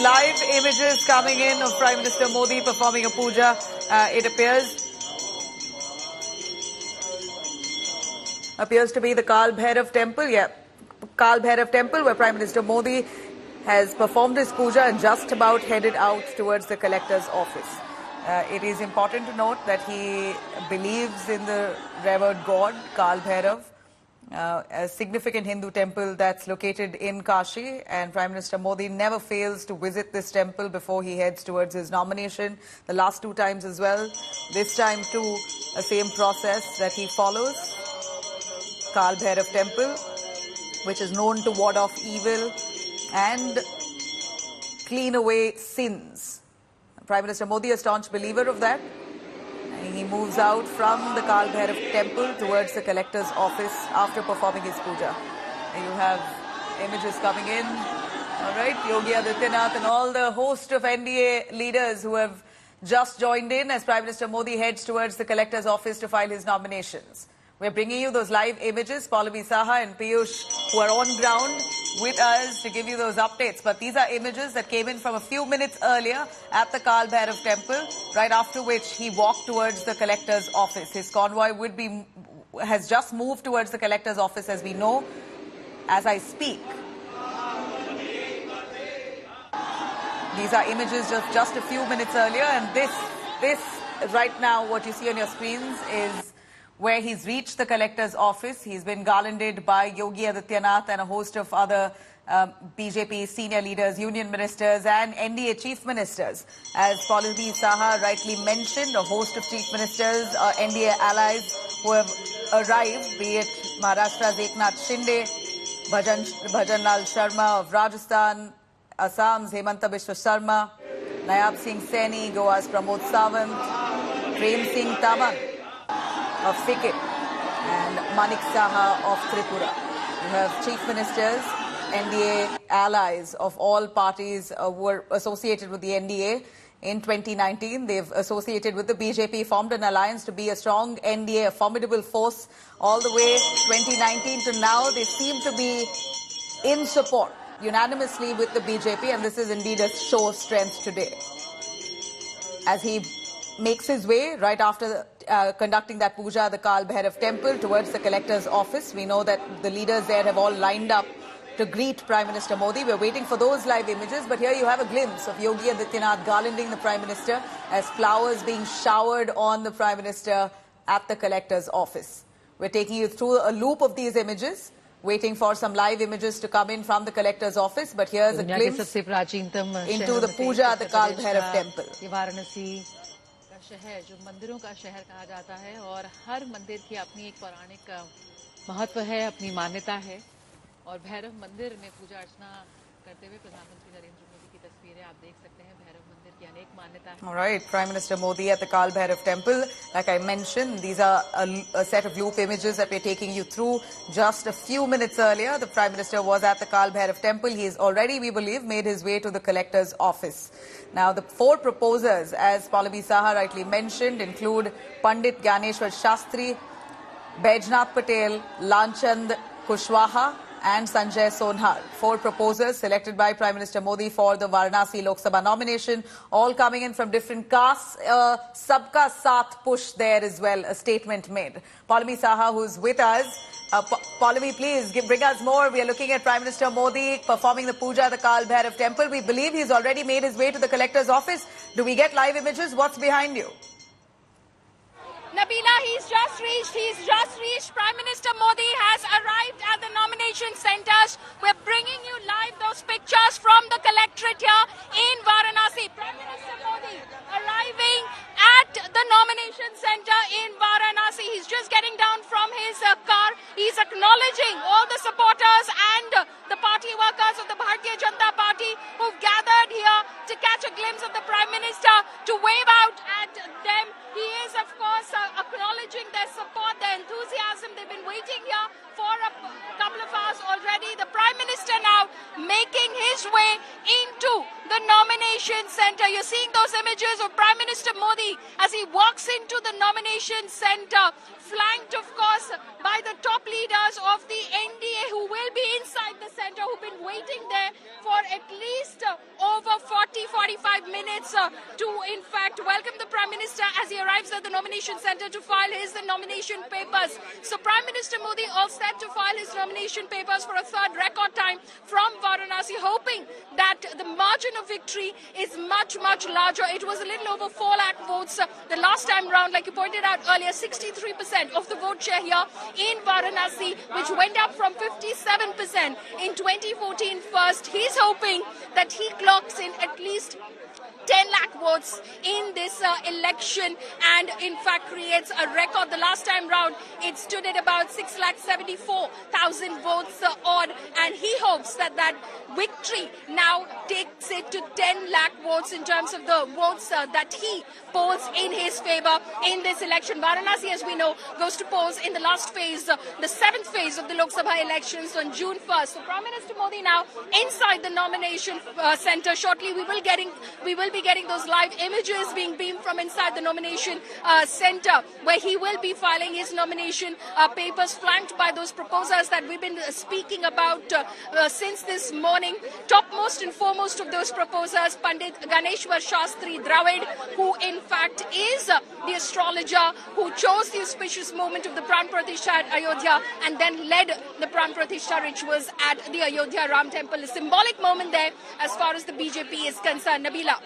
live images coming in of Prime Minister Modi performing a puja, it appears to be the Kal Bhairav temple. Yeah, Kal Bhairav temple, where Prime Minister Modi has performed his puja and just about headed out towards the collector's office. It is important to note that he believes in the revered god Kal Bhairav, a significant Hindu temple that's located in Kashi, and Prime Minister Modi never fails to visit this temple before he heads towards his nomination. The last two times as well. This time too, the same process that he follows. Kal Bhairav temple, which is known to ward off evil and clean away sins. Prime Minister Modi, a staunch believer of that. He moves out from the Kal Bhairav temple towards the collector's office after performing his puja. And you have images coming in. All right, Yogi Adityanath and all the host of NDA leaders who have just joined in as Prime Minister Modi heads towards the collector's office to file his nominations. We're bringing you those live images. Pallavi Saha and Piyush, who are on ground with us to give you those updates. But these are images that came in from a few minutes earlier at the Kal Bhairav temple, right after which he walked towards the collector's office. His convoy has just moved towards the collector's office, as we know, as I speak. These are images just a few minutes earlier, and this right now, what you see on your screens is where he's reached the collector's office. He's been garlanded by Yogi Adityanath and a host of other BJP senior leaders, union ministers and NDA chief ministers. As Pallavi Saha rightly mentioned, a host of chief ministers, NDA allies who have arrived, be it Maharashtra's Eknath Shinde, Bhajan Lal Sharma of Rajasthan, Assam's Hemanta Biswa Sarma, Nayab Singh Saini, Goa's Pramod Sawant, Prem Singh Tamang of Sikkim, and Manik Saha of Tripura. You have chief ministers, NDA allies of all parties were associated with the NDA in 2019. They've associated with the BJP, formed an alliance to be a strong NDA, a formidable force all the way 2019 to now. They seem to be in support unanimously with the BJP, and this is indeed a show of strength today. As he makes his way right after conducting that puja at the Kal Bhairav temple towards the collector's office. We know that the leaders there have all lined up to greet Prime Minister Modi. We're waiting for those live images, but here you have a glimpse of Yogi Adityanath garlanding the Prime Minister as flowers being showered on the Prime Minister at the collector's office. We're taking you through a loop of these images, waiting for some live images to come in from the collector's office, but here's a glimpse into the puja at the Kal Bhairav temple. शहर जो मंदिरों का शहर कहा जाता है और हर मंदिर की अपनी एक पौराणिक महत्व है, अपनी मान्यता है और भैरव मंदिर में पूजा अर्चना करते हुए प्रधानमंत्री नरेंद्र मोदी की तस्वीरें आप देख सकते हैं। भैरव मंदिर की अनेक मान्यता है। All right, Prime Minister Modi at the Kal Bhairav temple. Like I mentioned, these are a set of loop images that we're taking you through. Just a few minutes earlier, the Prime Minister was at the Kal Bhairav temple. He has already, we believe, made his way to the collector's office. Now, the four proposers, as Pallavi Saha rightly mentioned, include Pandit Gyaneshwar Shastri, Baijnath Patel, Lanchand Kushwaha and Sanjay Sonhar. Four proposers selected by Prime Minister Modi for the Varanasi Lok Sabha nomination, all coming in from different castes. Sabka Saath push there as well, a statement made. Pallavi Saha, who's with us. Pallavi, please bring us more. We are looking at Prime Minister Modi performing the puja at the Kal Bhairav temple. We believe he's already made his way to the collector's office. Do we get live images? What's behind you? Nabila, he's just reached. Prime Minister Modi has arrived at the nomination centers. We're bringing you live those pictures from the collectorate here in Varanasi. Prime Minister Modi arriving at the nomination center in Varanasi. He's just getting down from his car. He's acknowledging all the supporters and the party workers of the Bharatiya Janata Party who've gathered here to catch a glimpse of the Prime Minister, to wave out at them. He is, of course, acknowledging their support, their enthusiasm. They've been waiting here for a couple of hours already. The Prime Minister now making his way into the nomination center. You're seeing those images of Prime Minister Modi as he walks into the nomination center, flanked, of course, by the top leaders of the NDA who will be inside the center, who've been waiting there for at least over 40 5 minutes to, in fact, welcome the Prime Minister as he arrives at the nomination center to file his nomination papers. So Prime Minister Modi all set to file his nomination papers for a third record time from Varanasi, hoping that the margin of victory is much, much larger. It was a little over 4 lakh votes the last time round. Like you pointed out earlier, 63% of the vote share here in Varanasi, which went up from 57% in 2014 first. He's hoping that he clocks in at least 10 lakh votes in this election and in fact creates a record. The last time round it stood at about 6,74,000 votes odd, and he hopes that that victory now takes it to 10 lakh votes in terms of the votes that he polls in his favor in this election. Varanasi, as we know, goes to polls in the last phase, the 7th phase of the Lok Sabha elections on June 1st. So Prime Minister Modi now inside the nomination center. Shortly we will be getting those live images being beamed from inside the nomination center, where he will be filing his nomination papers, flanked by those proposers that we've been speaking about since this morning. Topmost and foremost of those proposers, Pandit Ganeshwar Shastri Dravid, who in fact is the astrologer who chose the auspicious moment of the Pran Pratishtha at Ayodhya and then led the Pran Pratishtha rituals at the Ayodhya Ram Temple. A symbolic moment there as far as the BJP is concerned. Nabila.